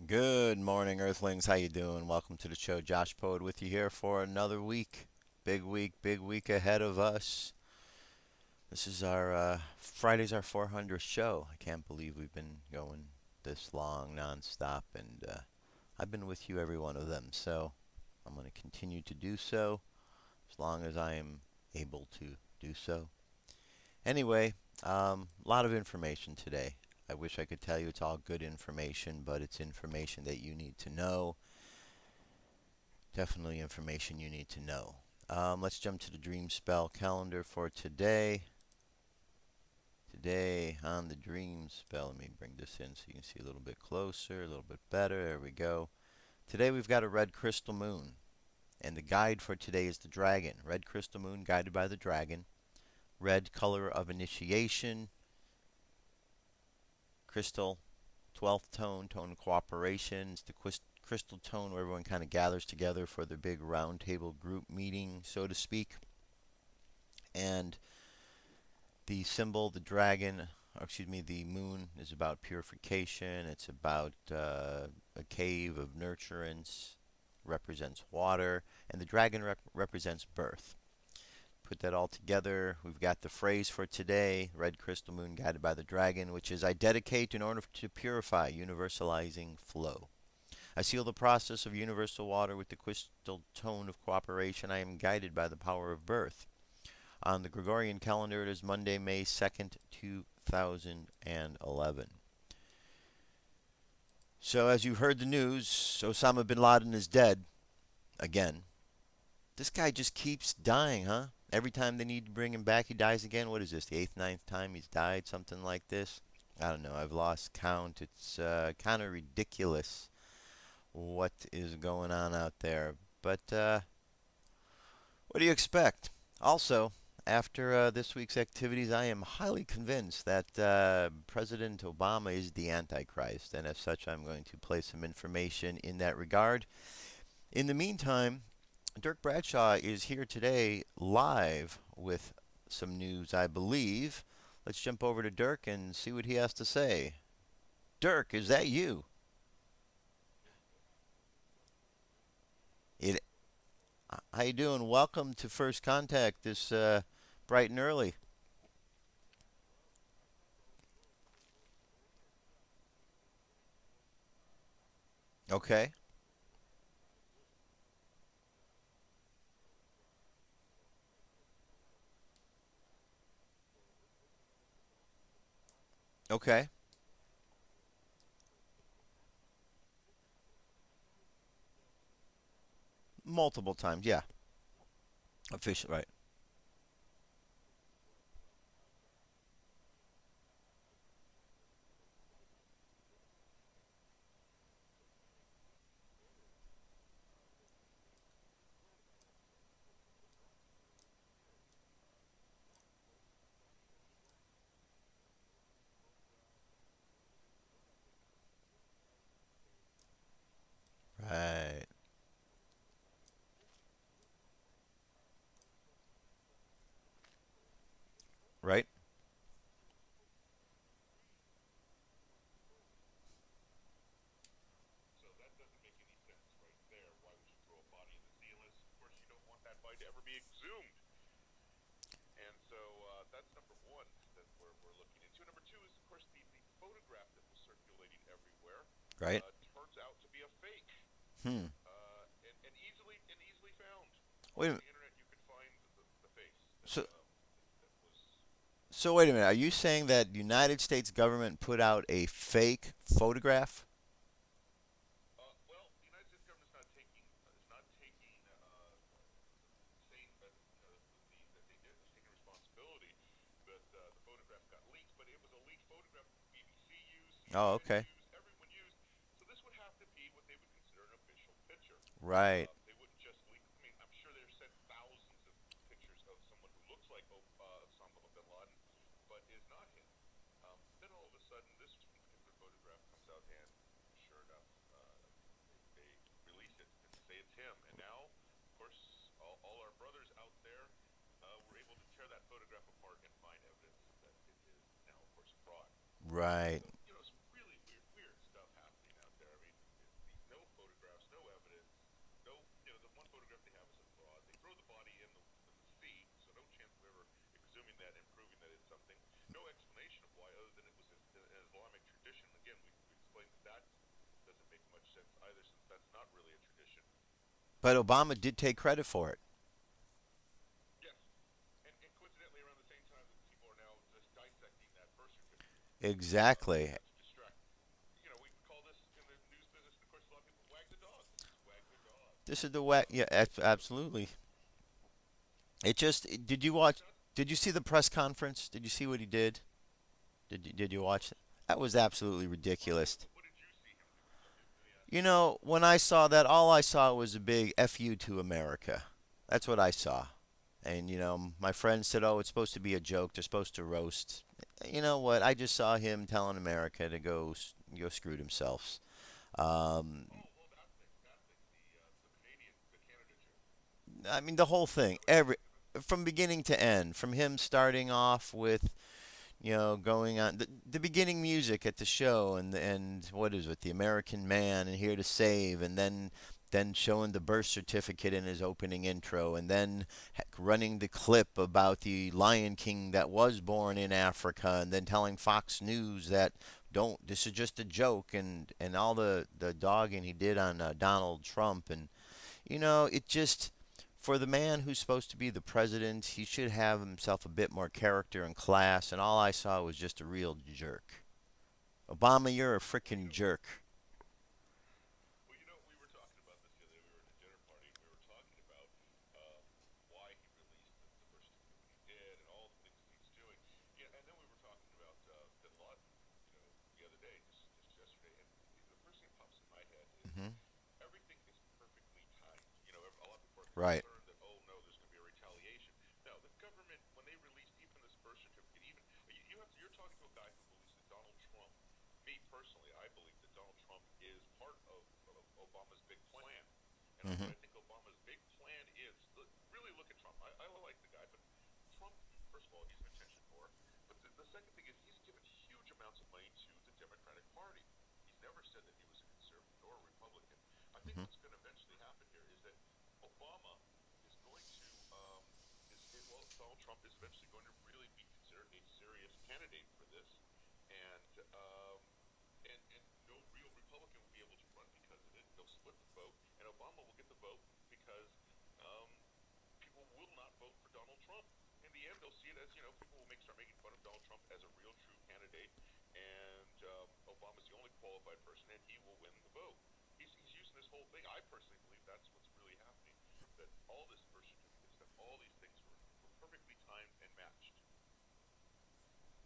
Good morning, Earthlings. How you doing? Welcome to the show. Josh Poed with you here for another week. Big week ahead of us. This is our Friday's our 400th show. I can't believe we've been going this long, nonstop, and I've been with you every one of them. So I'm going to continue to do so as long as I am able to do so. Anyway, a lot of information today. I wish I could tell you it's all good information, but it's information that you need to know. Definitely information you need to know. Let's jump to the Dream Spell calendar for today. Today on the Dream Spell, let me bring this in so you can see a little bit closer, a little bit better. There we go. Today we've got a red crystal moon, and the guide for today is the dragon. Red crystal moon guided by the dragon. Red color of initiation. Crystal, 12th tone, tone of cooperation. It's the crystal tone where everyone kind of gathers together for the big round table group meeting, so to speak. And the symbol, the dragon, or excuse me, the moon is about purification. It's about a cave of nurturance, represents water, and the dragon represents birth. Put that all together, we've got the phrase for today, red crystal moon guided by the dragon, which is I dedicate in order to purify, universalizing flow. I seal the process of universal water with the crystal tone of cooperation. I am guided by the power of birth. On the Gregorian calendar, it is Monday, May 2nd, 2011. So, as you've heard the news, Osama bin Laden is dead again. This guy just keeps dying, huh? Every time they need to bring him back, he dies again. What is this, the eighth, ninth time he's died? Something like this? I don't know. I've lost count. It's kind of ridiculous what is going on out there. But what do you expect? Also, after this week's activities, I am highly convinced that President Obama is the Antichrist, and as such, I'm going to play some information in that regard. In the meantime, Dirk Bradshaw is here today live with some news, I believe. Let's jump over to Dirk and see what he has to say. Dirk, is that you? It. How you doing? Welcome to First Contact this bright and early. Okay. Okay. Multiple times, yeah. Official, right. Right. Right. Right. Hmm. Wait a minute. So, so wait a minute. Are you saying that the United States government put out a fake photograph? Oh, okay. Right. Right. But Obama did take credit for it. Exactly. This is the way. Yeah, absolutely. It just. Did you watch? Did you see the press conference? Did you see what he did? Did you watch it? That was absolutely ridiculous. You know, when I saw that, all I saw was a big "F you" to America. That's what I saw. And my friend said, "Oh, it's supposed to be a joke. They're supposed to roast." You know what? I just saw him telling America to go screw themselves. Um, I mean, the whole thing, from beginning to end, from him starting off with going on the beginning music at the show, and what is it, the American Man and Here to Save, and then showing the birth certificate in his opening intro, and then running the clip about the Lion King that was born in Africa, and then telling Fox News that don't this is just a joke, and all the dogging he did on Donald Trump, and it just, for the man who's supposed to be the president, he should have himself a bit more character and class, and all I saw was just a real jerk. Obama, you're a freaking jerk. Hmm. Right. Hmm. Hmm.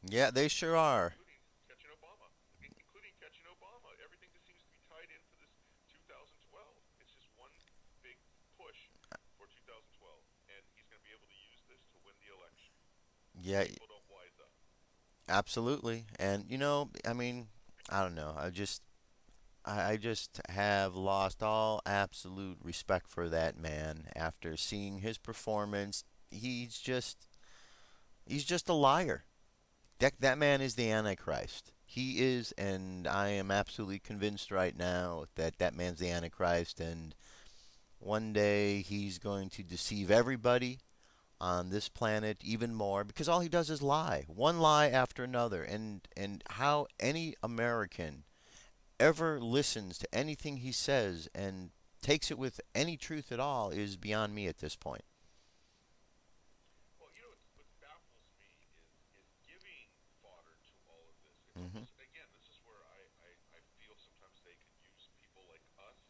Yeah, they sure are. Yeah, absolutely. And I mean, I don't know. I just have lost all absolute respect for that man after seeing his performance. He's just a liar. That man is the Antichrist. He is, and I am absolutely convinced right now that that man's the Antichrist, and one day he's going to deceive everybody on this planet even more, because all he does is lie, one lie after another, and how any American ever listens to anything he says and takes it with any truth at all is beyond me at this point. Mhm.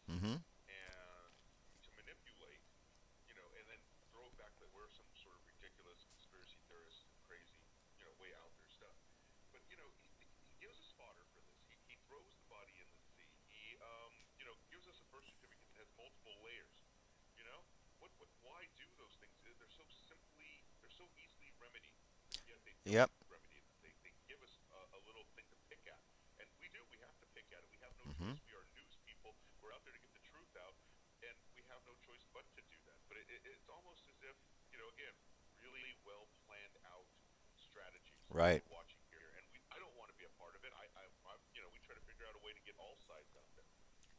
Mhm. Yep. Mhm. Right.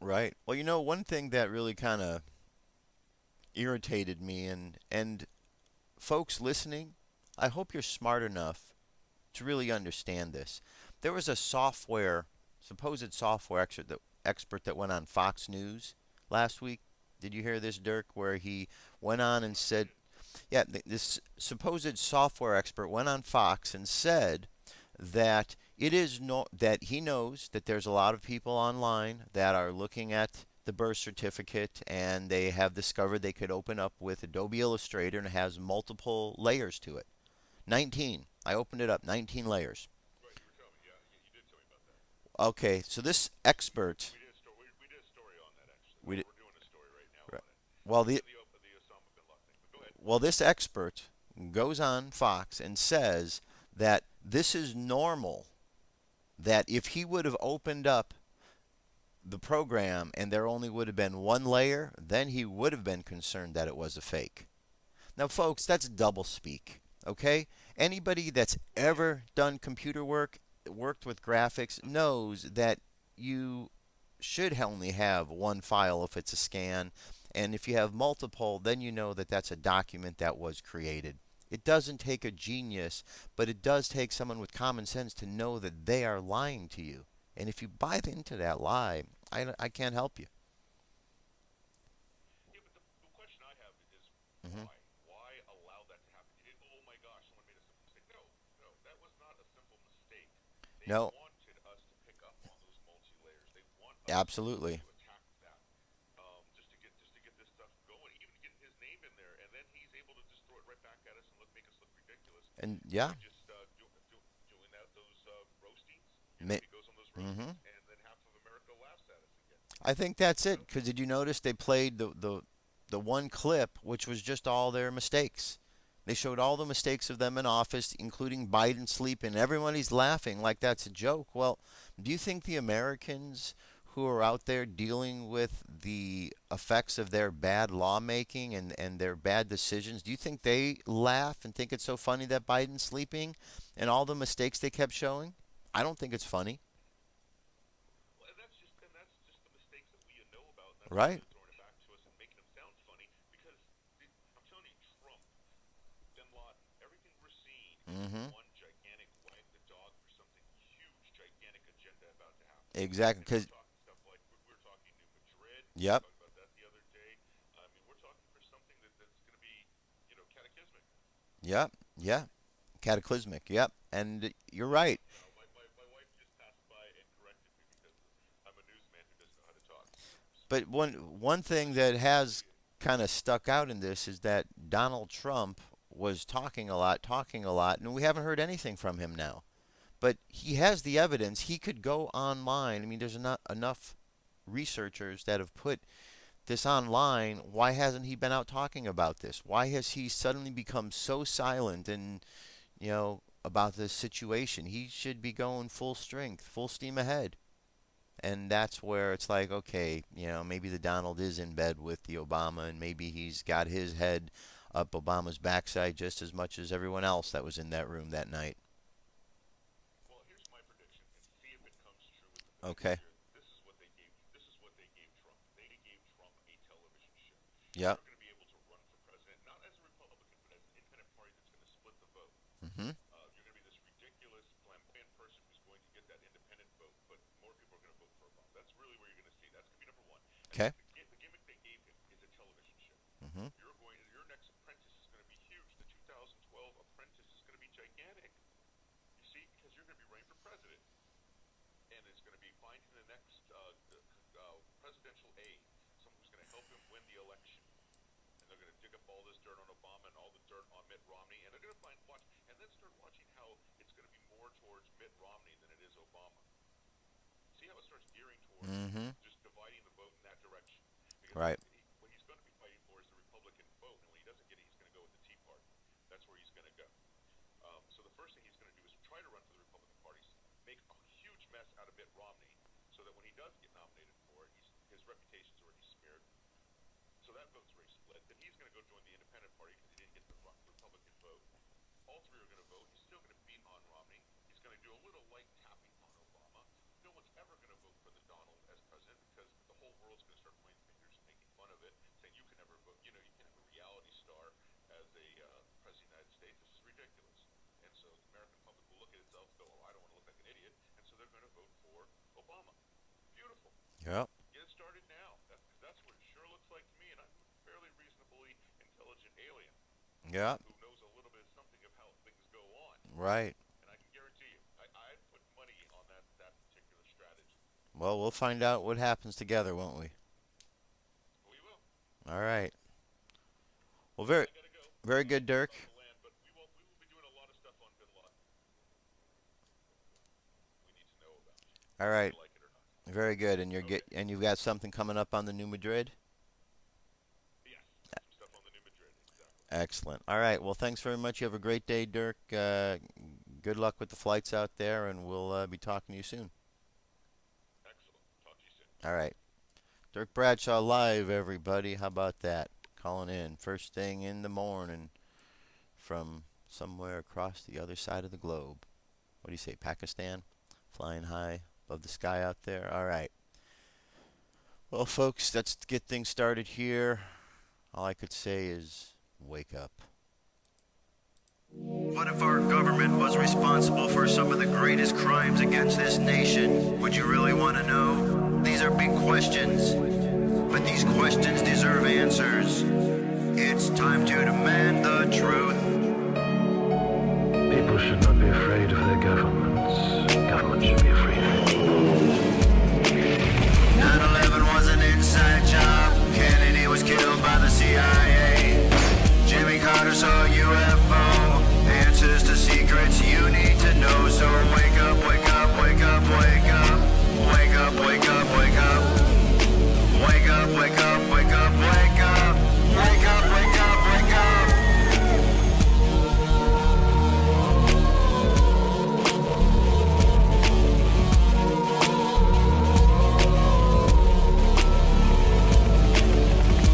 Right. Well, one thing that really kind of irritated me, and folks listening, I hope you're smart enough to really understand this. There was a software, supposed software actually, that expert that went on Fox News last week? Did you hear this, Dirk, where he went on and said, yeah, this supposed software expert went on Fox and said that it is no that he knows that there's a lot of people online that are looking at the birth certificate and they have discovered they could open up with Adobe Illustrator and it has multiple layers to it. 19. I opened it up, 19 layers. Right, you were telling me. Yeah, you did tell me about that. Okay, so this expert We did a story on that actually. we did, We're doing a story right now right. on it. well The the the Osama bin Laden thing. But go ahead. well this expert goes on Fox and says that this is normal, that if he would have opened up the program and there only would have been one layer, then he would have been concerned that it was a fake. Now, folks, that's double speak, okay? Anybody that's ever done computer work, worked with graphics, knows that you should only have one file if it's a scan. And if you have multiple, then you know that that's a document that was created. It doesn't take a genius, but it does take someone with common sense to know that they are lying to you. And if you buy into that lie, I can't help you. Yeah, but the question I have is Hmm. why? Why allow that to happen? You didn't, oh my gosh, someone made a simple mistake. No, no, that was not a simple mistake. They No, wanted us to pick up on those multi-layers. They want us absolutely. to attack that, just to get this stuff going, even get his name in there, and then he's able to just throw it right back at us and make us look ridiculous And by yeah, just doing those roastings. You know, he goes on those mm-hmm. roastings, and then half of America laughs at us again. I think that's You it. know? Because did you notice they played the one clip, which was just all their mistakes? They showed all the mistakes of them in office, including Biden sleeping. Everybody's laughing like that's a joke. Well, do you think the Americans who are out there dealing with the effects of their bad lawmaking and their bad decisions, do you think they laugh and think it's so funny that Biden's sleeping and all the mistakes they kept showing? I don't think it's funny. Well, and that's just the mistakes that we know about, and that's why Right? they're throwing it back to us and making them sound funny. Because I'm telling you, Trump, Bin Laden, everything we're seeing is Mm-hmm. one gigantic wag the dog for something huge, gigantic agenda about to happen. Exactly. I mean, Because we're talking stuff like we're talking New Madrid. We were yep. talking about that the other day. I mean, we're talking for something that's going to be, cataclysmic. Yep. Yeah. Cataclysmic. Yep. And you're right. Now, my wife just passed by and corrected me because I'm a newsman who doesn't know how to talk. But one thing that has kind of stuck out in this is that Donald Trump was talking a lot, and we haven't heard anything from him now. But he has the evidence. He could go online. I mean, there's not enough researchers that have put this online. Why hasn't he been out talking about this? Why has he suddenly become so silent and, about this situation? He should be going full strength, full steam ahead. And that's where it's like, okay, maybe the Donald is in bed with the Obama, and maybe he's got his head up Obama's backside just as much as everyone else that was in that room that night. Well, here's my prediction, and see if it comes true with the Okay. predictions here. This is what they gave. This is what they gave Trump. They gave Trump a television show. Yep. You're going to be able to run for president, not as a Republican, but as an independent party that's going to split the vote. Mm-hmm. You're going to be this ridiculous, flamboyant person who's going to get that independent vote, but more people are going to vote for Obama. That's really where you're going to see. That's going to be number one. And Okay. the gimmick they gave him is a television show. Mm-hmm. Your next apprentice is going to be huge. The 2012 apprentice is going to be gigantic. You see, because you're going to be running for president, and it's going to be finding the next presidential aide, someone who's going to help him win the election. And they're going to dig up all this dirt on Obama and all the dirt on Mitt Romney, and they're going to and then start watching how it's going to be more towards Mitt Romney than it is Obama. See how it starts gearing towards Mm-hmm. just dividing the vote in that direction. Because Right. what he's going to be fighting for is the Republican vote, and when he doesn't get it, he's going to go with the Tea Party. That's where he's going to go. So the first thing he's going to do is try to run for the Republican Party, make a huge mess out of Mitt Romney, so that when he does get nominated for it, his reputation's already smeared. So that vote's already split. Then he's going to go join the Independent Party because he didn't get the Republican vote. All three are going to vote. He's still going to beat on Romney. He's going to do a little light tapping on Obama. No one's ever going to vote for the Donald as president because the whole world's going to start pointing fingers and making fun of it, saying you can never vote. You can't have a reality star as a president of the United States. This is ridiculous. And so the American public will look at itself and go, oh, I don't want to look like an idiot. And so they're going to vote for Obama. Beautiful. Yep. Get it started now. That's what it sure looks like to me, and I'm a fairly reasonably intelligent alien Yep. who knows a little bit of something of how things go on. Right. And I can guarantee you, I'd put money on that particular strategy. Well, we'll find out what happens together, won't we? We will. All right. Well, Listen, very, I gotta go. very good, Dirk. About the land, but we will be doing a lot of stuff on Bin Laden. We need to know about, All whether right. you like it or not. Very good. And Okay. you've got something coming up on the New Madrid. Yes. Some stuff on the New Madrid. Exactly. Excellent. All right. Well, thanks very much. You have a great day, Dirk. Good luck with the flights out there, and we'll be talking to you soon. Excellent. Talk to you soon. All right. Dirk Bradshaw live, everybody. How about that? Calling in first thing in the morning from somewhere across the other side of the globe. What do you say, Pakistan? Flying high above the sky out there. All right. Well, folks, let's get things started here. All I could say is wake up. What if our government was responsible for some of the greatest crimes against this nation? Would you really want to know? These are big questions, but these questions deserve answers. It's time to demand the truth. People should not be afraid of their governments. Governments should be afraid of people. 9/11 was an inside job. Kennedy was killed by the CIA. Jimmy Carter saw a UFO. Answers to secrets you need to know. So wake up, wake up, wake up, wake up. Wake up, wake up, wake up. Wake up, wake up, wake up, wake up. Wake up, wake up, wake up.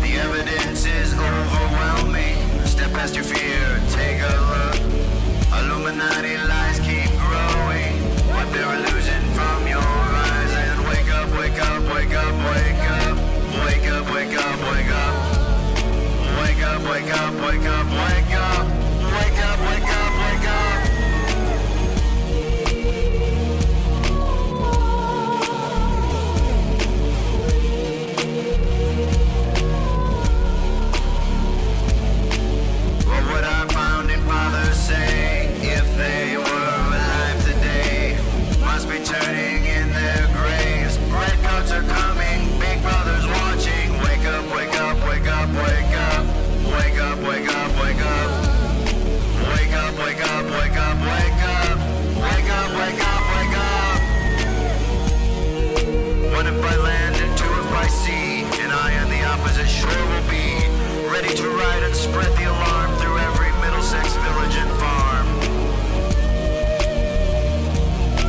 The evidence is overwhelming. Step past your fear, take a look. Illuminati lies keep growing. What they're losing from your eyes. And wake up, wake up, wake up, wake up. Wake up, wake up, wake up. Wake up, wake up, wake up, wake up. Wake up, wake up, wake up. What would our founding fathers say if they were alive today? Must be turning in their graves. Redcoats are coming, Big Brother's watching. Wake up, wake up, wake up, wake up. Wake up, wake up, wake up. Wake up, wake up, wake up, wake up. Wake up, wake up, wake up. One if by land and two if by sea. And I on the opposite shore will be ready to ride and spread the alarm through every Middlesex village and farm.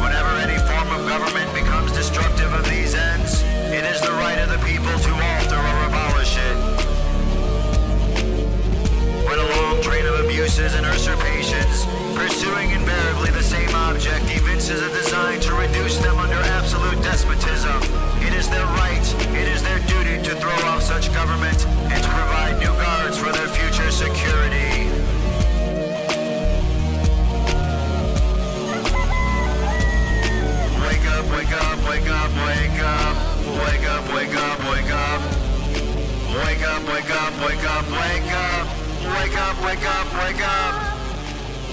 Whenever any form of government becomes destructive of these ends, it is the right of the people to alter or abolish it. When a long train of abuses and usurpations, pursuing invariably the same object, evinces a design to reduce them under absolute despotism, it is their right, it is their duty to throw off such government and to provide new guards for their future security. Wake up, wake up, wake up, wake up. Wake up, wake up, wake up. Wake up, wake up, wake up, wake up. Wake up, wake up, wake up.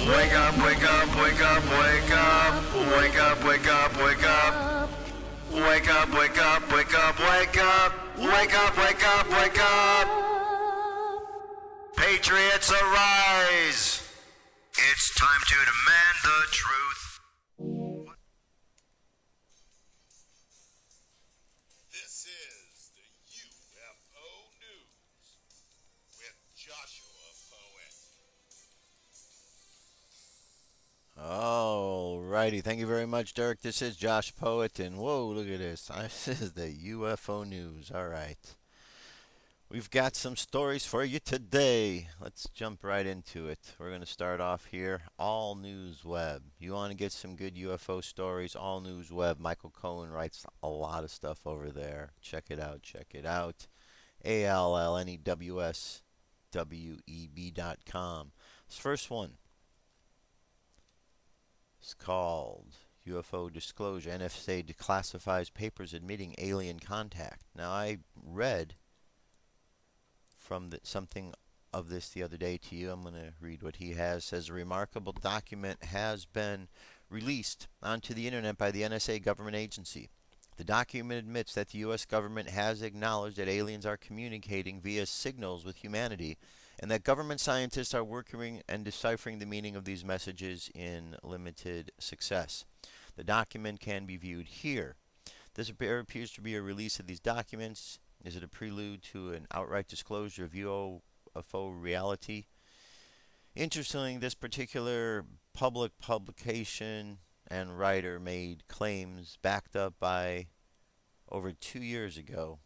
Wake up, wake up, wake up, wake up. Wake up, wake up, wake up. Wake up, wake up, wake up, wake up. Wake up, wake up, wake up. Patriots arise. It's time to demand the truth. This is the UFO News with Joshua Poet. All righty. Thank you very much, Dirk. This is Josh Poet, and whoa, look at this. This is the UFO News. All right. We've got some stories for you today. Let's jump right into it. We're going to start off here. All News Web. You want to get some good UFO stories? All News Web. Michael Cohen writes a lot of stuff over there. Check it out. Check it out. ALLNEWSWEB.com. This first one is called UFO disclosure. NSA declassifies papers admitting alien contact. Now, I read from something of this the other day to you. I'm going to read what he has. Says a remarkable document has been released onto the internet by the NSA government agency. The document admits that the U.S. government has acknowledged that aliens are communicating via signals with humanity, and that government scientists are working and deciphering the meaning of these messages in limited success. The document can be viewed here. This appears to be a release of these documents. Is it a prelude to an outright disclosure of UFO reality? Interestingly, this particular public publication and writer made claims backed up by over 2 years ago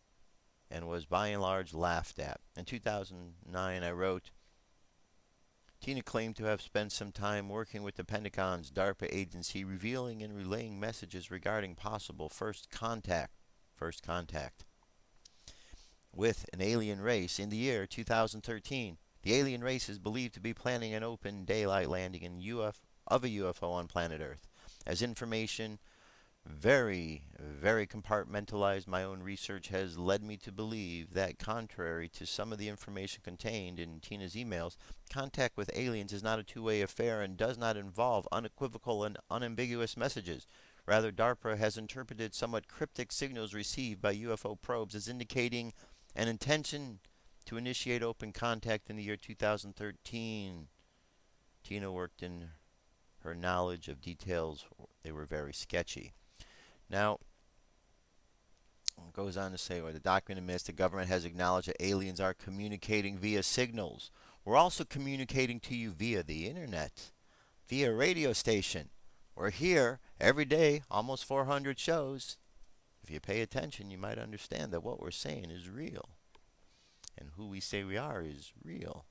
and was by and large laughed at. In 2009, I wrote, Tina claimed to have spent some time working with the Pentagon's DARPA agency, revealing and relaying messages regarding possible first contact with an alien race in the year 2013. The alien race is believed to be planning an open daylight landing of a UFO on planet Earth. As information very, very compartmentalized, my own research has led me to believe that, contrary to some of the information contained in Tina's emails, contact with aliens is not a two-way affair and does not involve unequivocal and unambiguous messages. Rather, DARPA has interpreted somewhat cryptic signals received by UFO probes as indicating an intention to initiate open contact in the year 2013. Tina worked in her knowledge of details. They were very sketchy. Now, it goes on to say, where the document admits the government has acknowledged that aliens are communicating via signals. We're also communicating to you via the internet, via radio station. We're here every day, almost 400 shows. If you pay attention, you might understand that what we're saying is real. And who we say we are is real.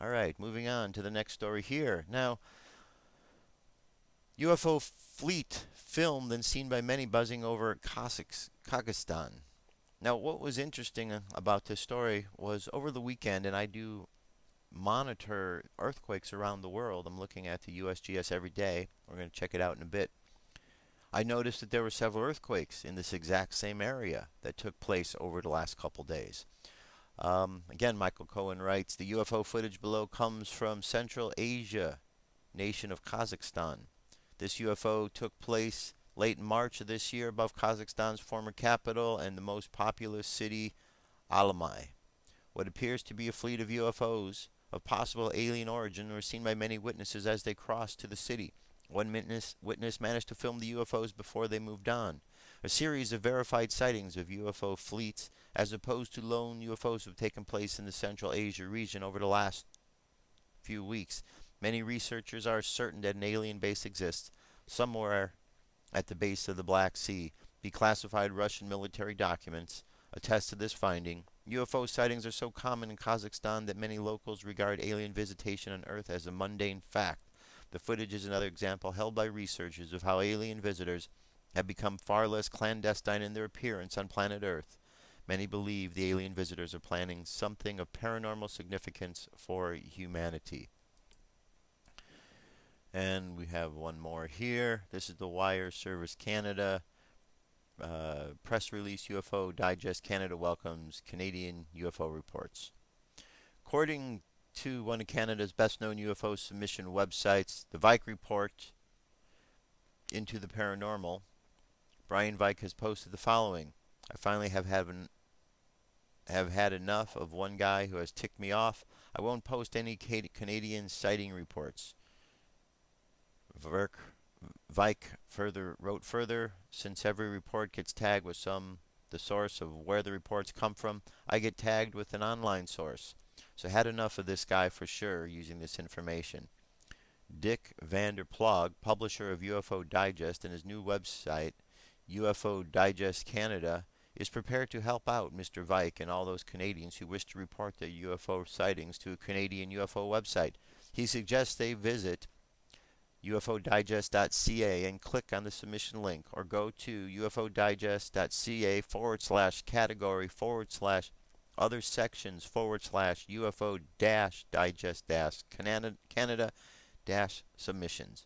All right, moving on to the next story here. Now, UFO fleet filmed and seen by many buzzing over Kazakhstan. Now, what was interesting about this story was over the weekend, and I do monitor earthquakes around the world. I'm looking at the USGS every day. We're going to check it out in a bit. I noticed that there were several earthquakes in this exact same area that took place over the last couple days. Again, Michael Cohen writes, the UFO footage below comes from Central Asia, nation of Kazakhstan. This UFO took place late in March of this year above Kazakhstan's former capital and the most populous city, Almaty. What appears to be a fleet of UFOs of possible alien origin were seen by many witnesses as they crossed to the city. One witness managed to film the UFOs before they moved on. A series of verified sightings of UFO fleets, as opposed to lone UFOs, have taken place in the Central Asia region over the last few weeks. Many researchers are certain that an alien base exists somewhere at the base of the Black Sea. Declassified Russian military documents attest to this finding. UFO sightings are so common in Kazakhstan that many locals regard alien visitation on Earth as a mundane fact. The footage is another example held by researchers of how alien visitors have become far less clandestine in their appearance on planet Earth. Many believe the alien visitors are planning something of paranormal significance for humanity. And we have one more here. This is the Wire Service Canada. Press release, UFO Digest Canada welcomes Canadian UFO reports. According to one of Canada's best-known UFO submission websites, the Vike Report into the Paranormal, Brian Vike has posted the following. I finally have had enough of one guy who has ticked me off. I won't post any Canadian sighting reports. Vike wrote further, since every report gets tagged with the source of where the reports come from, I get tagged with an online source. So had enough of this guy for sure using this information. Dick Vander Plog, publisher of UFO Digest and his new website, UFO Digest Canada, is prepared to help out Mr. Vike and all those Canadians who wish to report their UFO sightings to a Canadian UFO website. He suggests they visit ufodigest.ca and click on the submission link, or go to ufodigest.ca/category/other sections/UFO-digest-Canada-submissions.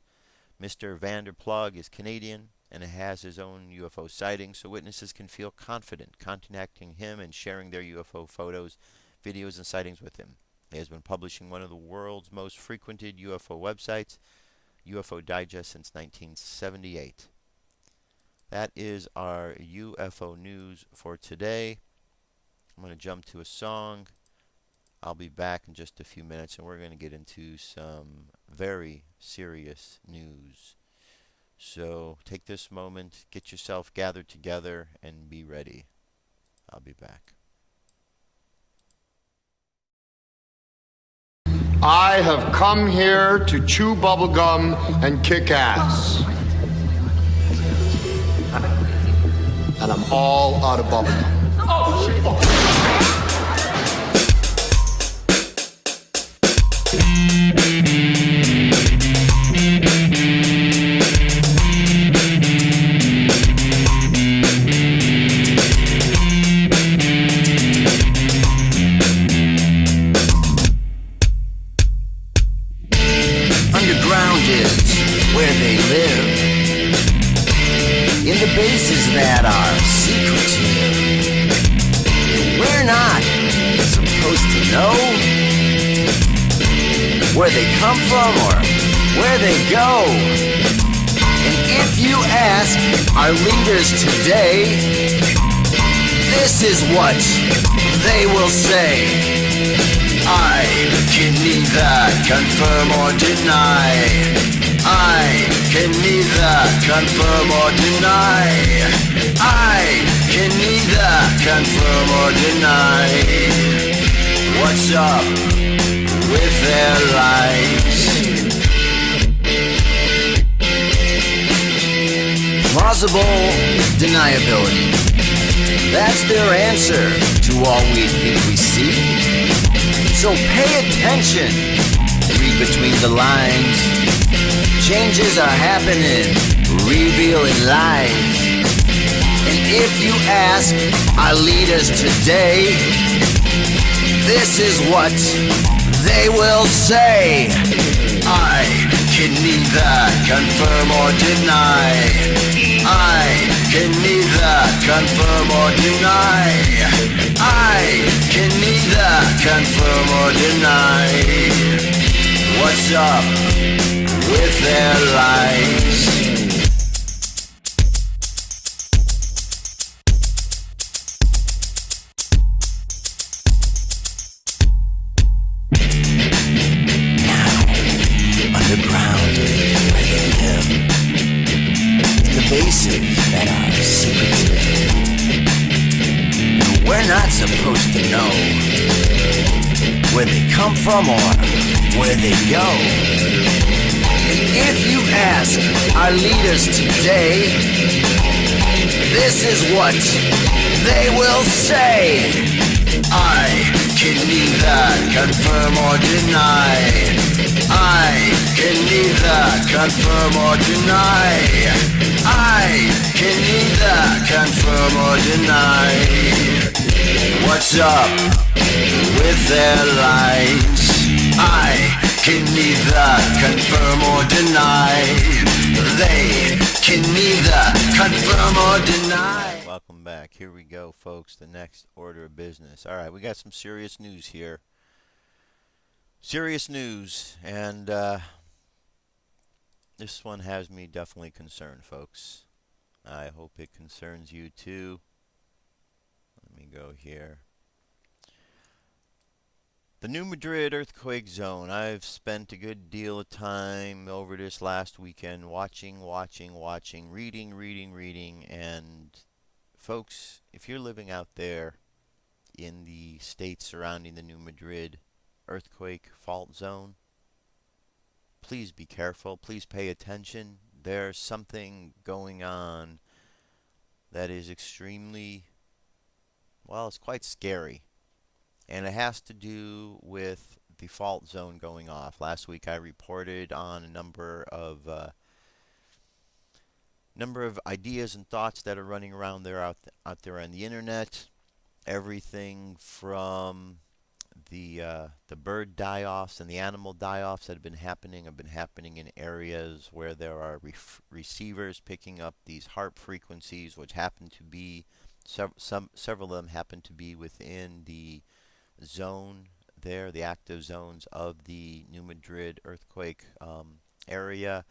Mr. Vanderplug is Canadian and has his own UFO sighting, so witnesses can feel confident contacting him and sharing their UFO photos, videos, and sightings with him. He has been publishing one of the world's most frequented UFO websites, UFO Digest, since 1978. That is our UFO news for today. I'm going to jump to a song. I'll be back in just a few minutes, and we're going to get into some very serious news. So take this moment, get yourself gathered together, and be ready. I'll be back. I have come here to chew bubblegum and kick ass. And I'm all out of bubblegum. Underground is where they live, in the bases that are secretive. We're not supposed to know where they come from or where they go. And if you ask our leaders today, this is what they will say. I can neither confirm or deny. I can neither confirm or deny. I can neither confirm or deny. What's up with their lies? Plausible deniability. That's their answer to all we think we see. So pay attention, read between the lines. Changes are happening, revealing lies. And if you ask our leaders today, this is what they will say. I can neither confirm or deny. I can neither confirm or deny. I can neither confirm or deny. What's up with their lies? Underground is where they live, in the bases that are secretive. We're not supposed to know where they come from or where they go. And if you ask our leaders today, this is what they will say. I can neither confirm or deny. I can neither confirm or deny. I can neither confirm or deny. What's up with their lies? I can neither confirm or deny. They can neither confirm or deny. Welcome back. Here we go, folks. The next order of business. All right, we got some serious news here. Serious news, and this one has me definitely concerned, folks. I hope it concerns you too. Let me go here. The New Madrid earthquake zone. I've spent a good deal of time over this last weekend watching, reading, and folks, if you're living out there in the states surrounding the New Madrid earthquake fault zone, please be careful. Please pay attention. There's something going on that is extremely, well, it's quite scary. And it has to do with the fault zone going off. Last week I reported on a number of ideas and thoughts that are running around there out there on the internet. Everything from the bird die-offs and the animal die-offs that have been happening in areas where there are receivers picking up these HARP frequencies, which happen to be several of them happen to be within the zone there, the active zones of the New Madrid earthquake area.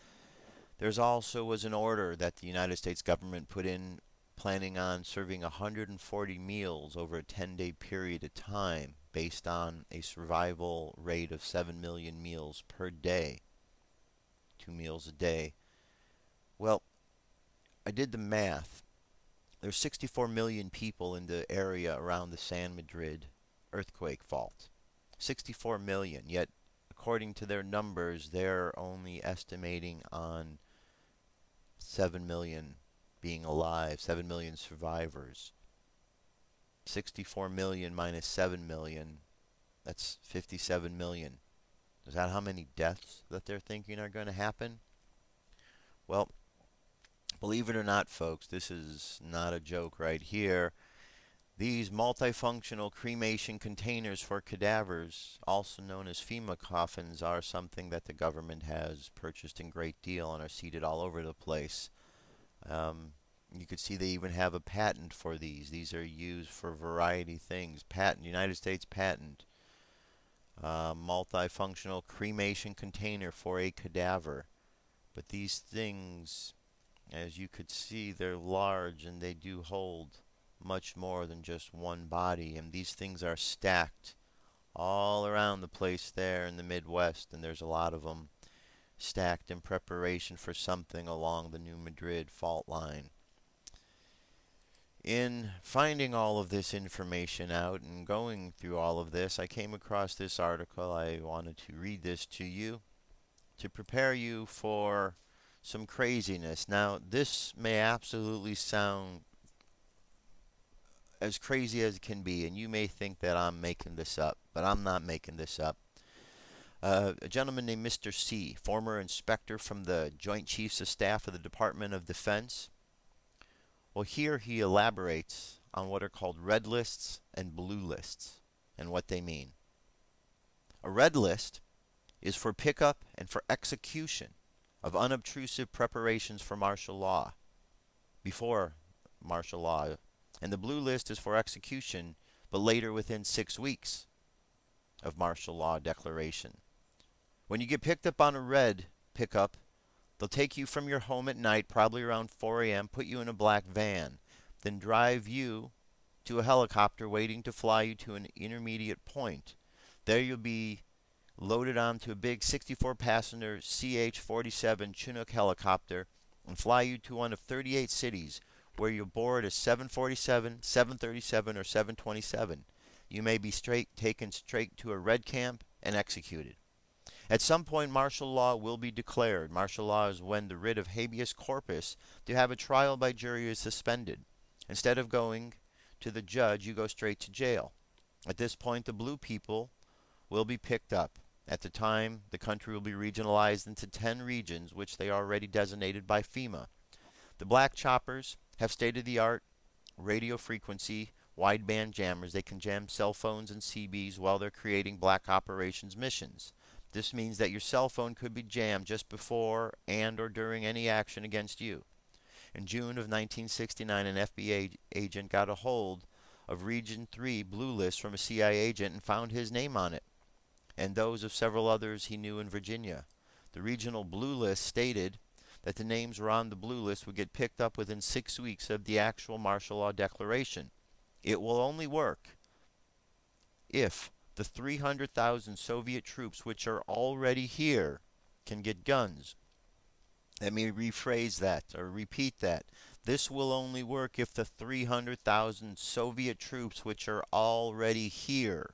There's also was an order that the United States government put in planning on serving 140 meals over a 10-day period of time based on a survival rate of 7 million meals per day, 2 meals a day. Well, I did the math. There's 64 million people in the area around the San Madrid earthquake fault. 64 million, yet according to their numbers, they're only estimating on 7 million being alive, 7 million survivors. 64 million minus 7 million, that's 57 million. Is that how many deaths that they're thinking are going to happen? Well, believe it or not, folks, this is not a joke right here. These multifunctional cremation containers for cadavers, also known as FEMA coffins, are something that the government has purchased in great deal and are seated all over the place. You could see they even have a patent for these. These are used for a variety of things. Patent, United States patent. Multifunctional cremation container for a cadaver. But these things, as you could see, they're large and they do hold much more than just one body. And these things are stacked all around the place there in the Midwest, and there's a lot of them stacked in preparation for something along the New Madrid fault line. In finding all of this information out and going through all of this, I came across this article. I wanted to read this to you to prepare you for some craziness. Now, this may absolutely sound as crazy as it can be, and you may think that I'm making this up, but I'm not making this up. A gentleman named Mr. C, former inspector from the Joint Chiefs of Staff of the Department of Defense. Well, here he elaborates on what are called red lists and blue lists and what they mean. A red list is for pickup and for execution of unobtrusive preparations for martial law, before martial law. And the blue list is for execution, but later within 6 weeks of martial law declaration. When you get picked up on a red pickup, they'll take you from your home at night, probably around 4 a.m., put you in a black van, then drive you to a helicopter waiting to fly you to an intermediate point. There you'll be loaded onto a big 64-passenger CH-47 Chinook helicopter and fly you to one of 38 cities where you'll board a 747, 737, or 727. You may be taken straight to a red camp and executed. At some point, martial law will be declared. Martial law is when the writ of habeas corpus to have a trial by jury is suspended. Instead of going to the judge, you go straight to jail. At this point, the blue people will be picked up. At the time, the country will be regionalized into 10 regions, which they are already designated by FEMA. The black choppers have state-of-the-art radio frequency wideband jammers. They can jam cell phones and CBs while they're creating black operations missions. This means that your cell phone could be jammed just before and or during any action against you. In June of 1969, an FBI agent got a hold of Region 3 blue list from a CIA agent and found his name on it, and those of several others he knew in Virginia. The regional blue list stated that the names were on the blue list would get picked up within 6 weeks of the actual martial law declaration. It will only work if the 300,000 Soviet troops which are already here can get guns. Let me rephrase that or repeat that. This will only work if the 300,000 Soviet troops which are already here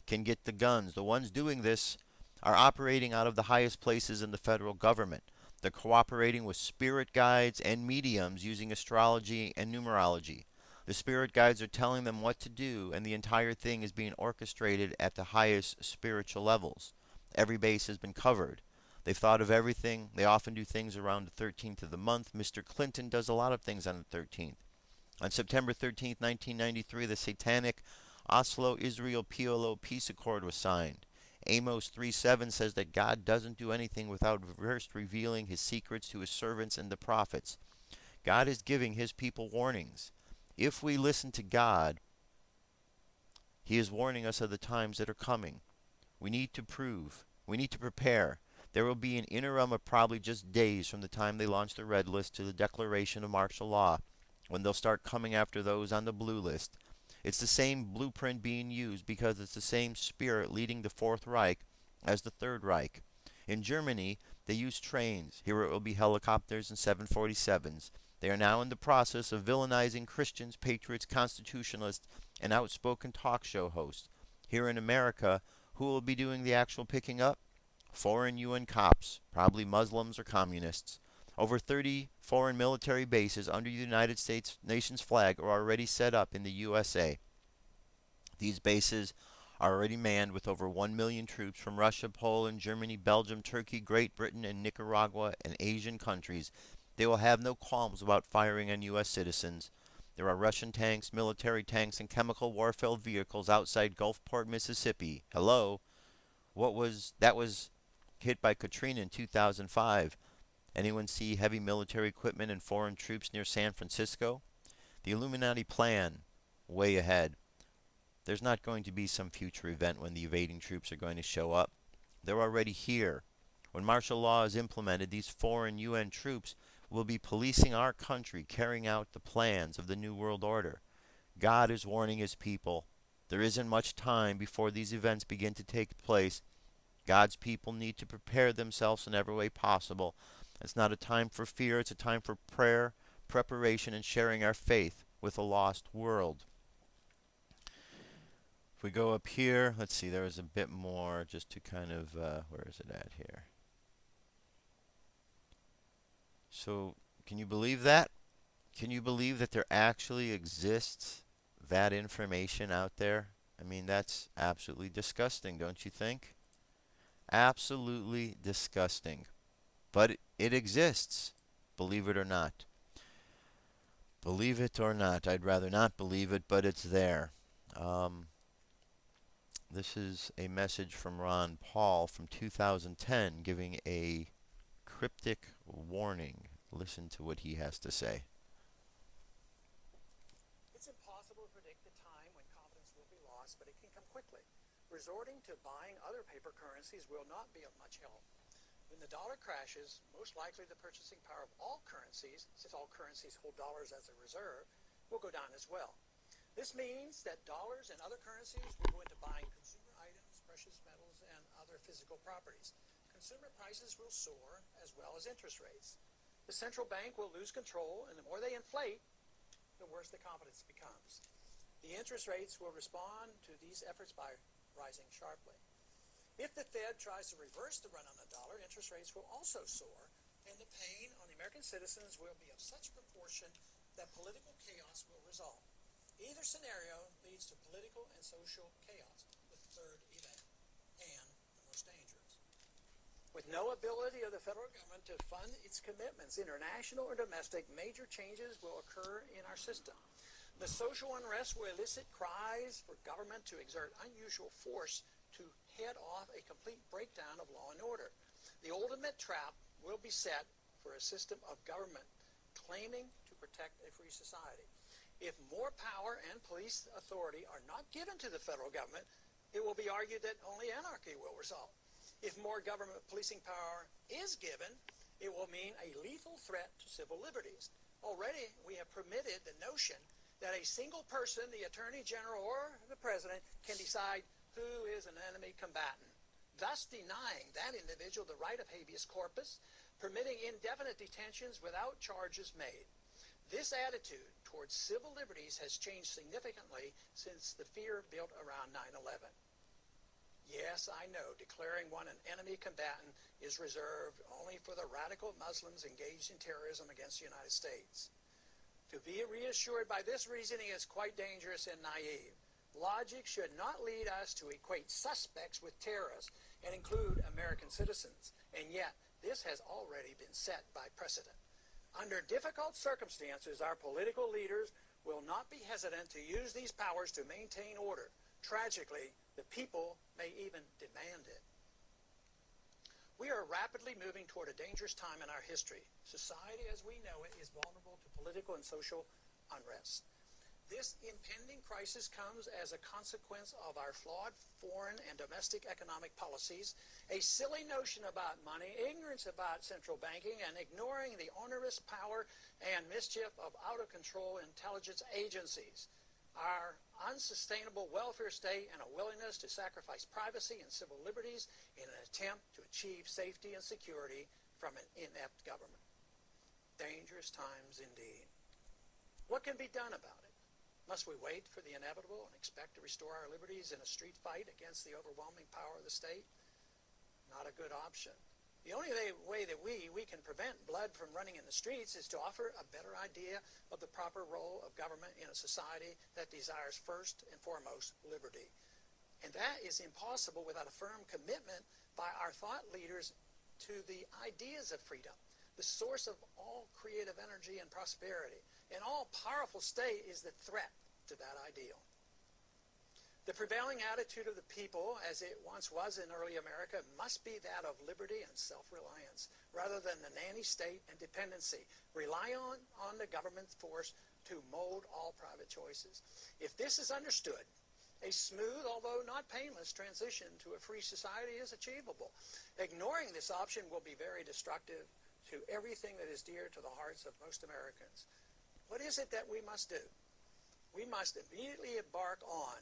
can get the guns. The ones doing this are operating out of the highest places in the federal government. They're cooperating with spirit guides and mediums using astrology and numerology. The spirit guides are telling them what to do, and the entire thing is being orchestrated at the highest spiritual levels. Every base has been covered. They've thought of everything. They often do things around the 13th of the month. Mr. Clinton does a lot of things on the 13th. On September 13th, 1993, the satanic Oslo Israel PLO peace accord was signed. Amos 3:7 says that God doesn't do anything without first revealing his secrets to his servants and the prophets. God is giving his people warnings. If we listen to God, he is warning us of the times that are coming. We need to prepare. There will be an interim of probably just days from the time they launch the red list to the declaration of martial law, when they'll start coming after those on the blue list. It's the same blueprint being used because it's the same spirit leading the Fourth Reich as the Third Reich. In Germany, they use trains. Here it will be helicopters and 747s. They are now in the process of villainizing Christians, patriots, constitutionalists, and outspoken talk show hosts. Here in America, who will be doing the actual picking up? Foreign UN cops, probably Muslims or communists. Over 30 foreign military bases under the United States nation's flag are already set up in the USA. These bases are already manned with over 1 million troops from Russia, Poland, Germany, Belgium, Turkey, Great Britain, and Nicaragua, and Asian countries. They will have no qualms about firing on U.S. citizens. There are Russian tanks, military tanks, and chemical warfare vehicles outside Gulfport, Mississippi. Hello? That was hit by Katrina in 2005. Anyone see heavy military equipment and foreign troops near San Francisco? The Illuminati plan, way ahead. There's not going to be some future event when the invading troops are going to show up. They're already here. When martial law is implemented, these foreign UN troops will be policing our country, carrying out the plans of the New World Order. God is warning his people. There isn't much time before these events begin to take place. God's people need to prepare themselves in every way possible. It's not a time for fear, it's a time for prayer, preparation, and sharing our faith with a lost world. If we go up here, let's see, there was a bit more just to kind of, where is it at here? So, can you believe that? Can you believe that there actually exists that information out there? I mean, that's absolutely disgusting, don't you think? Absolutely disgusting. But it exists, believe it or not. Believe it or not. I'd rather not believe it, but it's there. This is a message from Ron Paul from 2010 giving a cryptic warning. Listen to what he has to say. It's impossible to predict the time when confidence will be lost, but it can come quickly. Resorting to buying other paper currencies will not be of much help. When the dollar crashes, most likely the purchasing power of all currencies, since all currencies hold dollars as a reserve, will go down as well. This means that dollars and other currencies will go into buying consumer items, precious metals, and other physical properties. Consumer prices will soar, as well as interest rates. The central bank will lose control, and the more they inflate, the worse the confidence becomes. The interest rates will respond to these efforts by rising sharply. If the Fed tries to reverse the run on the dollar, interest rates will also soar, and the pain on the American citizens will be of such proportion that political chaos will result. Either scenario leads to political and social chaos, the third event, and the most dangerous. With no ability of the federal government to fund its commitments, international or domestic, major changes will occur in our system. The social unrest will elicit cries for government to exert unusual force to head off a complete breakdown of law and order. The ultimate trap will be set for a system of government claiming to protect a free society. If more power and police authority are not given to the federal government, it will be argued that only anarchy will result. If more government policing power is given, it will mean a lethal threat to civil liberties. Already, we have permitted the notion that a single person, the Attorney General or the President, can decide who is an enemy combatant, thus denying that individual the right of habeas corpus, permitting indefinite detentions without charges made. This attitude towards civil liberties has changed significantly since the fear built around 9/11. Yes, I know, declaring one an enemy combatant is reserved only for the radical Muslims engaged in terrorism against the United States. To be reassured by this reasoning is quite dangerous and naive. Logic should not lead us to equate suspects with terrorists and include American citizens, and yet this has already been set by precedent. Under difficult circumstances, our political leaders will not be hesitant to use these powers to maintain order. Tragically, the people may even demand it. We are rapidly moving toward a dangerous time in our history. Society as we know it is vulnerable to political and social unrest. This impending crisis comes as a consequence of our flawed foreign and domestic economic policies, a silly notion about money, ignorance about central banking, and ignoring the onerous power and mischief of out-of-control intelligence agencies. Our unsustainable welfare state and a willingness to sacrifice privacy and civil liberties in an attempt to achieve safety and security from an inept government. Dangerous times indeed. What can be done about it? Must we wait for the inevitable and expect to restore our liberties in a street fight against the overwhelming power of the state? Not a good option. The only way that we can prevent blood from running in the streets is to offer a better idea of the proper role of government in a society that desires first and foremost liberty. And that is impossible without a firm commitment by our thought leaders to the ideas of freedom, the source of all creative energy and prosperity. An all-powerful state is the threat to that ideal. The prevailing attitude of the people, as it once was in early America, must be that of liberty and self-reliance, rather than the nanny state and dependency. Rely on the government force to mold all private choices. If this is understood, a smooth, although not painless, transition to a free society is achievable. Ignoring this option will be very destructive to everything that is dear to the hearts of most Americans. What is it that we must do? We must immediately embark on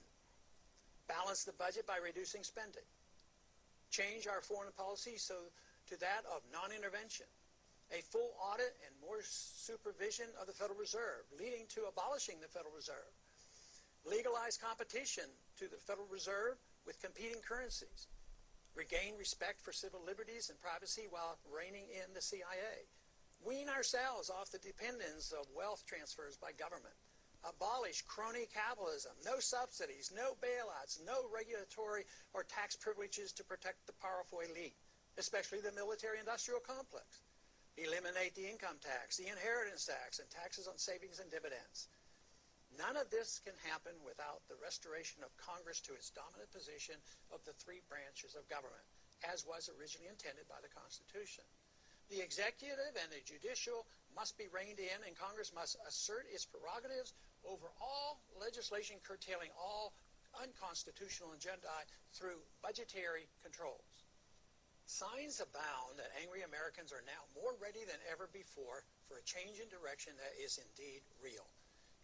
balance the budget by reducing spending, change our foreign policy to that of non-intervention, a full audit and more supervision of the Federal Reserve, leading to abolishing the Federal Reserve, legalize competition to the Federal Reserve with competing currencies, regain respect for civil liberties and privacy while reining in the CIA, wean ourselves off the dependence of wealth transfers by government, abolish crony capitalism, no subsidies, no bailouts, no regulatory or tax privileges to protect the powerful elite, especially the military-industrial complex, eliminate the income tax, the inheritance tax, and taxes on savings and dividends. None of this can happen without the restoration of Congress to its dominant position of the three branches of government, as was originally intended by the Constitution. The executive and the judicial must be reined in, and Congress must assert its prerogatives over all legislation curtailing all unconstitutional agenda through budgetary controls. Signs abound that angry Americans are now more ready than ever before for a change in direction that is indeed real.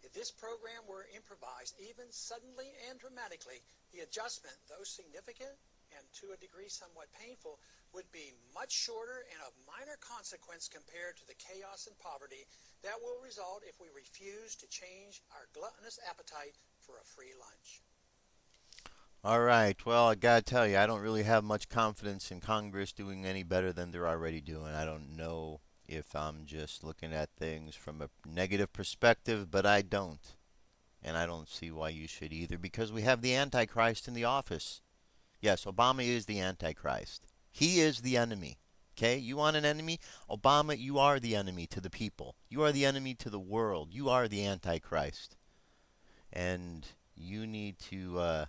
If this program were improvised, even suddenly and dramatically, the adjustment, though significant and to a degree somewhat painful, would be much shorter and of minor consequence compared to the chaos and poverty that will result if we refuse to change our gluttonous appetite for a free lunch. All right. Well, I gotta tell you, I don't really have much confidence in Congress doing any better than they're already doing. I don't know if I'm just looking at things from a negative perspective, but I don't. And I don't see why you should either, because we have the Antichrist in the office. Yes, Obama is the Antichrist. He is the enemy. Okay? You want an enemy? Obama, you are the enemy to the people. You are the enemy to the world. You are the Antichrist. And you need to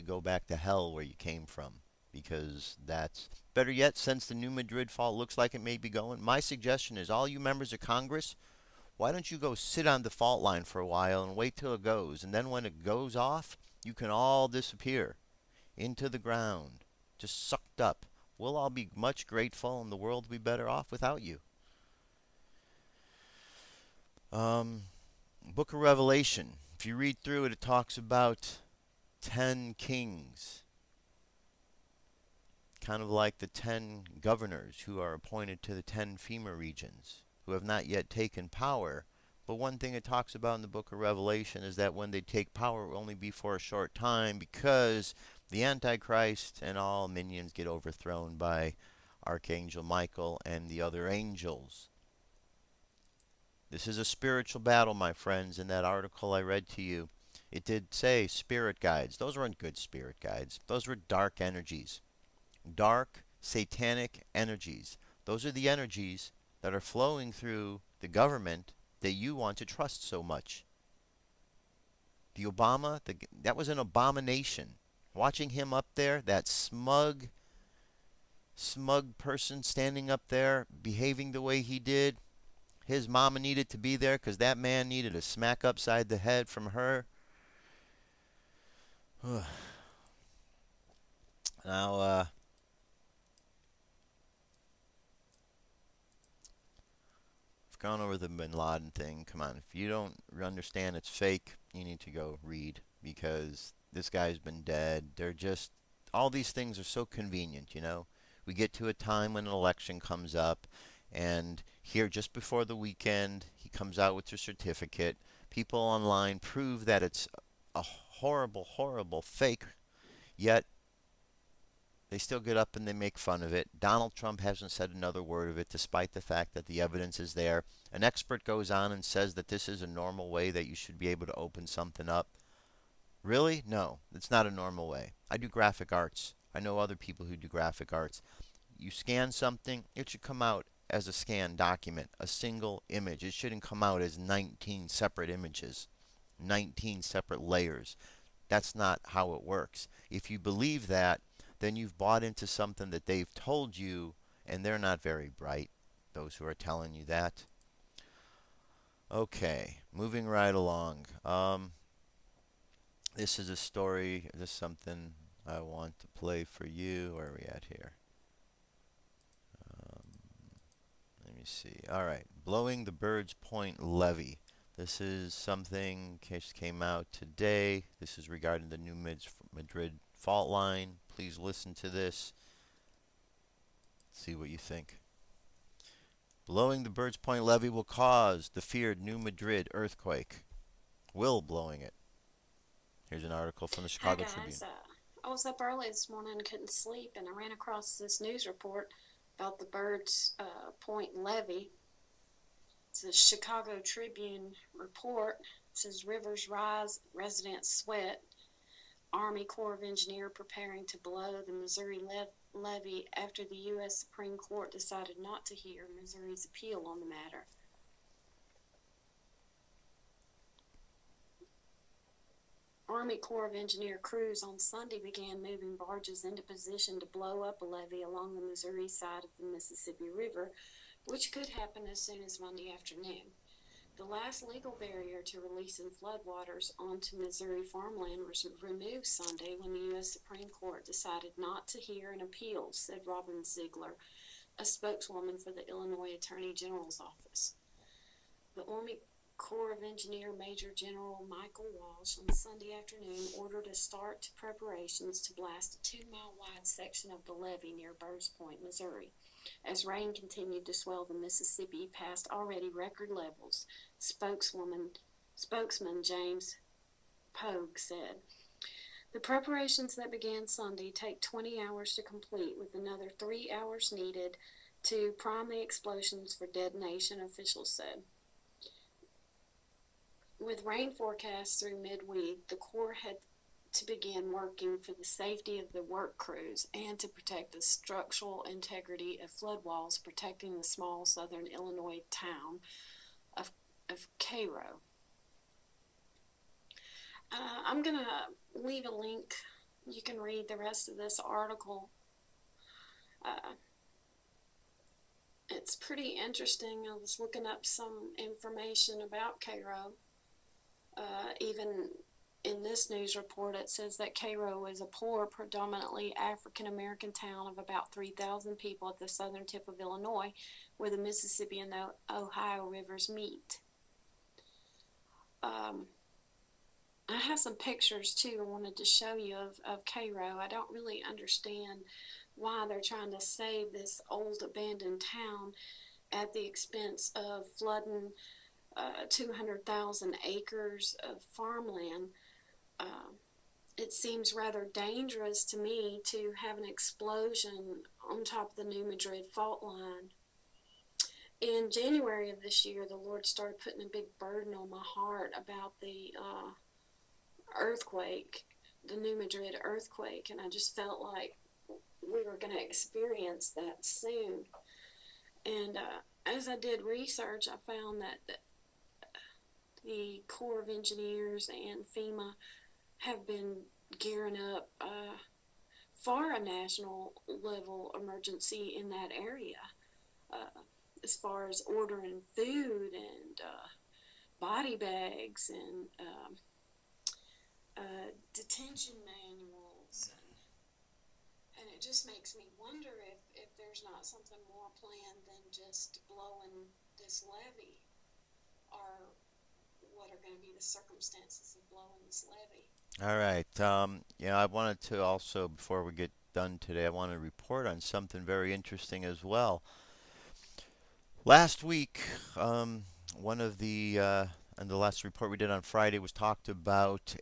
go back to hell where you came from, because that's better yet. Since the New Madrid fall looks like it may be going, my suggestion is all you members of Congress, why don't you go sit on the fault line for a while and wait till it goes, and then when it goes off, you can all disappear into the ground, just sucked up. We'll all be much grateful, and the world will be better off without you. Book of Revelation, if you read through it, it talks about 10 kings, kind of like the 10 governors who are appointed to the 10 FEMA regions, who have not yet taken power. But one thing it talks about in the book of Revelation is that when they take power, it will only be for a short time, because the Antichrist and all minions get overthrown by Archangel Michael and the other angels. This is a spiritual battle, my friends. In that article I read to you, it did say spirit guides. Those weren't good spirit guides. Those were dark energies. Dark, satanic energies. Those are the energies that are flowing through the government that you want to trust so much. that was an abomination. Watching him up there, that smug person standing up there, behaving the way he did. His mama needed to be there because that man needed a smack upside the head from her. Now, I've gone over the Bin Laden thing. Come on, if you don't understand it's fake, you need to go read because this guy's been dead. They're just, all these things are so convenient, you know. We get to a time when an election comes up, and here just before the weekend, he comes out with the certificate. People online prove that it's a horrible, horrible fake, yet they still get up and they make fun of it. Donald Trump hasn't said another word of it, despite the fact that the evidence is there. An expert goes on and says that this is a normal way that you should be able to open something up. Really? No, it's not a normal way. I do graphic arts. I know other people who do graphic arts. You scan something, it should come out as a scanned document, a single image. It shouldn't come out as 19 separate images, 19 separate layers. That's not how it works. If you believe that, then you've bought into something that they've told you, and they're not very bright, those who are telling you that. Okay, moving right along. This is a story, this is something I want to play for you. Where are we at here? Let me see. All right, blowing the Birds Point levee. This is something case came out today. This is regarding the New Madrid fault line. Please listen to this. See what you think. Blowing the Birds Point levee will cause the feared New Madrid earthquake. Will blowing it. Here's an article from the Chicago Tribune. I was up early this morning and couldn't sleep, and I ran across this news report about the Birds Point levee. It's a Chicago Tribune report. It says rivers rise, residents sweat. Army Corps of Engineers preparing to blow the Missouri levee after the U.S. Supreme Court decided not to hear Missouri's appeal on the matter. Army Corps of Engineer crews on Sunday began moving barges into position to blow up a levee along the Missouri side of the Mississippi River, which could happen as soon as Monday afternoon. The last legal barrier to releasing floodwaters onto Missouri farmland was removed Sunday when the U.S. Supreme Court decided not to hear an appeal, said Robin Ziegler, a spokeswoman for the Illinois Attorney General's office. The Army Corps of Engineer Major General Michael Walsh on Sunday afternoon ordered a start to preparations to blast a 2-mile wide section of the levee near Birds Point, Missouri, as rain continued to swell the Mississippi past already record levels, spokesman James Pogue said. The preparations that began Sunday take 20 hours to complete, with another 3 hours needed to prime the explosions for detonation, officials said. With rain forecasts through midweek, the Corps had to begin working for the safety of the work crews and to protect the structural integrity of flood walls protecting the small southern Illinois town of Cairo. I'm going to leave a link. You can read the rest of this article. It's pretty interesting. I was looking up some information about Cairo. Even in this news report, it says that Cairo is a poor, predominantly African-American town of about 3,000 people at the southern tip of Illinois, where the Mississippi and the Ohio rivers meet. I have some pictures, too, I wanted to show you of Cairo. I don't really understand why they're trying to save this old abandoned town at the expense of flooding 200,000 acres of farmland. It seems rather dangerous to me to have an explosion on top of the New Madrid fault line. In January of this year, the Lord started putting a big burden on my heart about the earthquake, the New Madrid earthquake, and I just felt like we were going to experience that soon. And as I did research, I found that the Corps of Engineers and FEMA have been gearing up for a national level emergency in that area, as far as ordering food and body bags and detention manuals, and it just makes me wonder if there's not something more planned than just blowing this levee, or what are going to be the circumstances of blowing this levee. All right. Yeah, I wanted to also, before we get done today, I want to report on something very interesting as well. Last week, one of and the last report we did on Friday was talked about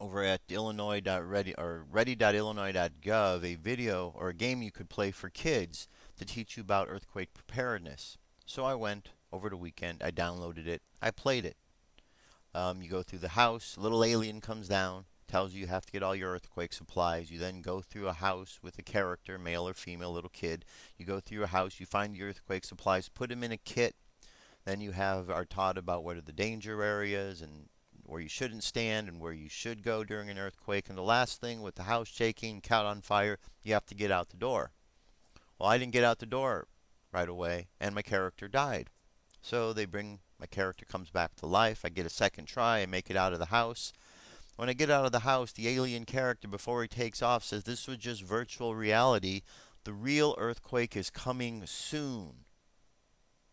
over at Illinois.ready or ready.illinois.gov, a video or a game you could play for kids to teach you about earthquake preparedness. So I went over the weekend, I downloaded it, I played it. You go through the house, a little alien comes down, tells you have to get all your earthquake supplies. You then go through a house with a character, male or female, little kid. You go through a house, you find the earthquake supplies, put them in a kit. Then you are taught about what are the danger areas and where you shouldn't stand and where you should go during an earthquake. And the last thing, with the house shaking, cat on fire, you have to get out the door. Well, I didn't get out the door right away, and my character died. So my character comes back to life. I get a second try. I make it out of the house. When I get out of the house, the alien character, before he takes off, says this was just virtual reality. The real earthquake is coming soon.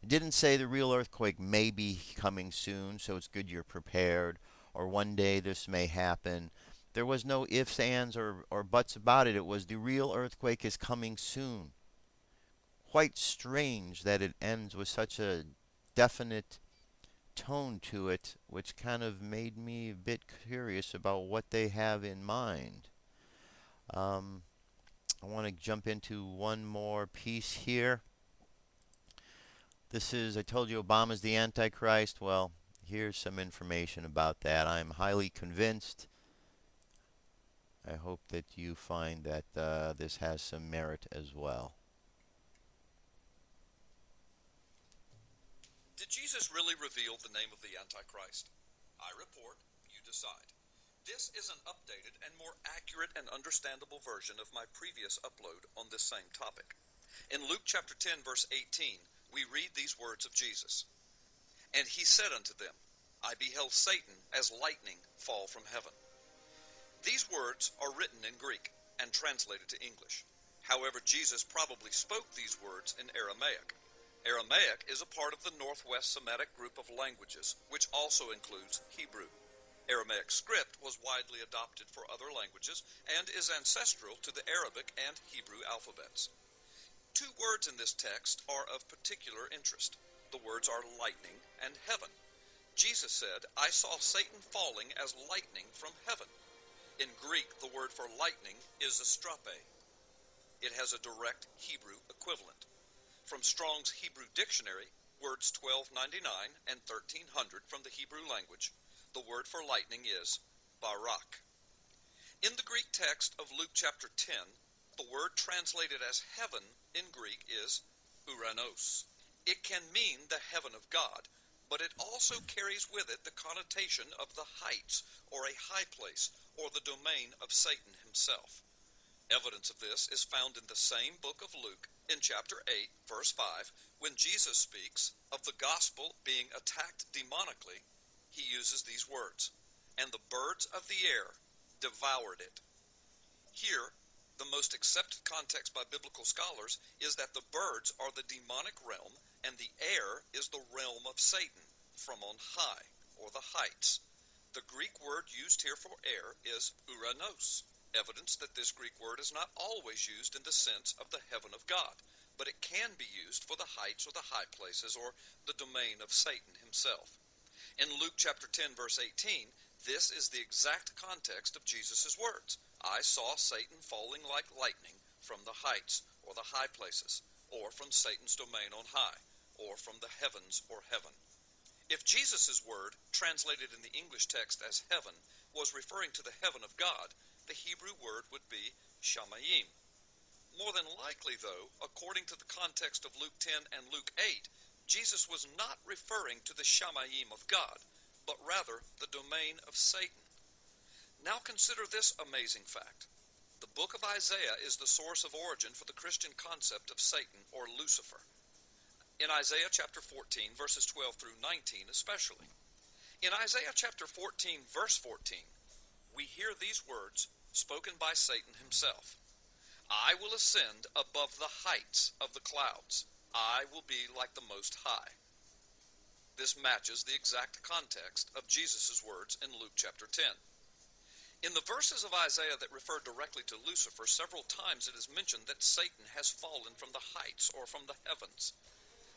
It didn't say the real earthquake may be coming soon, so it's good you're prepared, or one day this may happen. There was no ifs, ands, or buts about it. It was the real earthquake is coming soon. Quite strange that it ends with such a definite tone to it, which kind of made me a bit curious about what they have in mind. I want to jump into one more piece here. I told you Obama's the Antichrist. Well, here's some information about that. I'm highly convinced. I hope that you find that this has some merit as well. Did Jesus really reveal the name of the Antichrist? I report, you decide. This is an updated and more accurate and understandable version of my previous upload on this same topic. In Luke chapter 10, verse 18, we read these words of Jesus. And he said unto them, I beheld Satan as lightning fall from heaven. These words are written in Greek and translated to English. However, Jesus probably spoke these words in Aramaic. Aramaic is a part of the Northwest Semitic group of languages, which also includes Hebrew. Aramaic script was widely adopted for other languages and is ancestral to the Arabic and Hebrew alphabets. Two words in this text are of particular interest. The words are lightning and heaven. Jesus said, I saw Satan falling as lightning from heaven. In Greek, the word for lightning is astrape. It has a direct Hebrew equivalent. From Strong's Hebrew Dictionary, words 1299 and 1300 from the Hebrew language, the word for lightning is barak. In the Greek text of Luke chapter 10, the word translated as heaven in Greek is uranos. It can mean the heaven of God, but it also carries with it the connotation of the heights, or a high place, or the domain of Satan himself. Evidence of this is found in the same book of Luke, in chapter 8, verse 5, when Jesus speaks of the gospel being attacked demonically. He uses these words, and the birds of the air devoured it. Here, the most accepted context by biblical scholars is that the birds are the demonic realm and the air is the realm of Satan, from on high, or the heights. The Greek word used here for air is uranos, evidence that this Greek word is not always used in the sense of the heaven of God, but it can be used for the heights or the high places or the domain of Satan himself. In Luke chapter 10, verse 18, this is the exact context of Jesus' words. I saw Satan falling like lightning from the heights or the high places, or from Satan's domain on high, or from the heavens or heaven. If Jesus' word, translated in the English text as heaven, was referring to the heaven of God, the Hebrew word would be shamayim. More than likely, though, according to the context of Luke 10 and Luke 8, Jesus was not referring to the Shamayim of God, but rather the domain of Satan. Now consider this amazing fact. The book of Isaiah is the source of origin for the Christian concept of Satan or Lucifer. In Isaiah chapter 14, verses 12 through 19 especially. In Isaiah chapter 14, verse 14, we hear these words spoken by Satan himself. I will ascend above the heights of the clouds. I will be like the Most High. This matches the exact context of Jesus' words in Luke chapter 10. In the verses of Isaiah that refer directly to Lucifer, several times it is mentioned that Satan has fallen from the heights or from the heavens.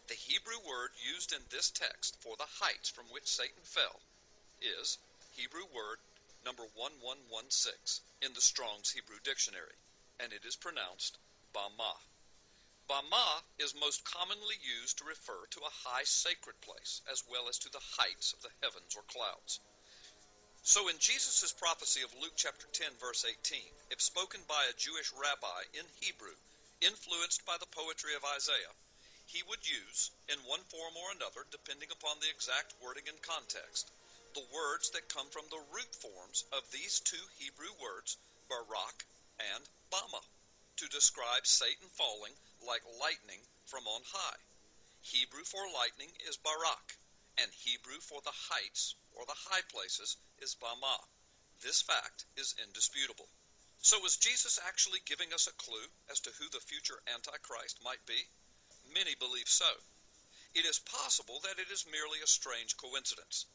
The Hebrew word used in this text for the heights from which Satan fell is Hebrew word number 1116 in the Strong's Hebrew Dictionary, and it is pronounced Bama. Bama is most commonly used to refer to a high sacred place, as well as to the heights of the heavens or clouds. So in Jesus' prophecy of Luke chapter 10, verse 18, if spoken by a Jewish rabbi in Hebrew, influenced by the poetry of Isaiah, he would use, in one form or another, depending upon the exact wording and context, the words that come from the root forms of these two Hebrew words, Barak and Bama, to describe Satan falling like lightning from on high. Hebrew for lightning is Barak, and Hebrew for the heights or the high places is Bama. This fact is indisputable. So is Jesus actually giving us a clue as to who the future Antichrist might be? Many believe so. It is possible that it is merely a strange coincidence.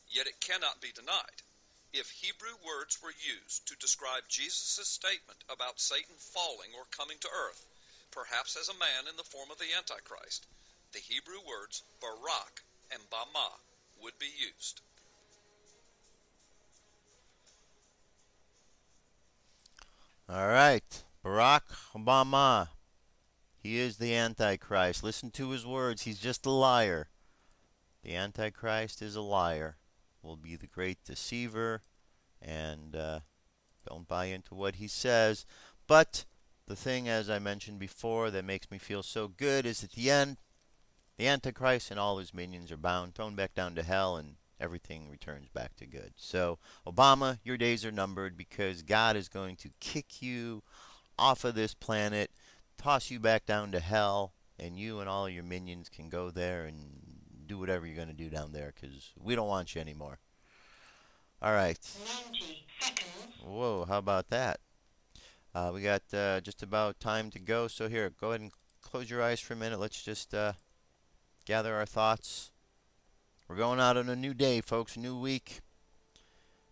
Yet it cannot be denied. If Hebrew words were used to describe Jesus' statement about Satan falling or coming to earth, perhaps as a man in the form of the Antichrist, the Hebrew words Barak and Bama would be used. All right, Barack Obama. He is the Antichrist. Listen to his words. He's just a liar. The Antichrist is a liar. Will be the great deceiver. And don't buy into what he says. But the thing, as I mentioned before, that makes me feel so good is at the end, the Antichrist and all his minions are bound, thrown back down to hell, and everything returns back to good. So, Obama, your days are numbered because God is going to kick you off of this planet, toss you back down to hell, and you and all your minions can go there and do whatever you're going to do down there because we don't want you anymore. All right. 90 seconds. Whoa, how about that? We got just about time to go. So here, go ahead and close your eyes for a minute. Let's just gather our thoughts. We're going out on a new day, folks, a new week.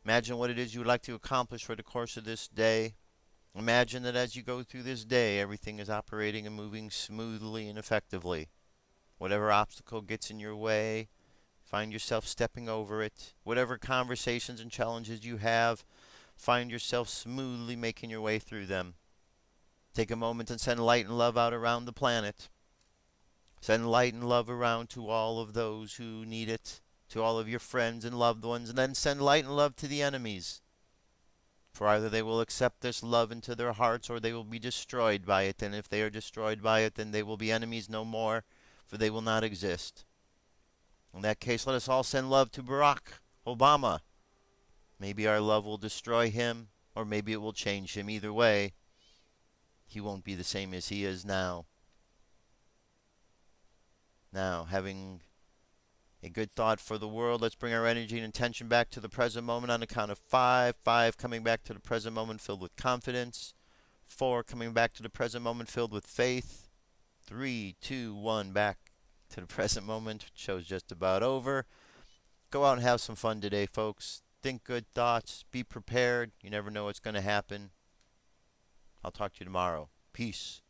Imagine what it is you would like to accomplish for the course of this day. Imagine that as you go through this day, everything is operating and moving smoothly and effectively. Whatever obstacle gets in your way, find yourself stepping over it. Whatever conversations and challenges you have, find yourself smoothly making your way through them. Take a moment and send light and love out around the planet. Send light and love around to all of those who need it, to all of your friends and loved ones, and then send light and love to the enemies. For either they will accept this love into their hearts or they will be destroyed by it. And if they are destroyed by it, then they will be enemies no more, for they will not exist. In that case, let us all send love to Barack Obama. Maybe our love will destroy him, or maybe it will change him. Either way, he won't be the same as he is now. Now, having a good thought for the world, let's bring our energy and intention back to the present moment on the count of 5. 5, coming back to the present moment filled with confidence. 4, coming back to the present moment filled with faith. 3, 2, 1, back to the present moment. Show's just about over. Go out and have some fun today, folks. Think good thoughts. Be prepared. You never know what's going to happen. I'll talk to you tomorrow. Peace.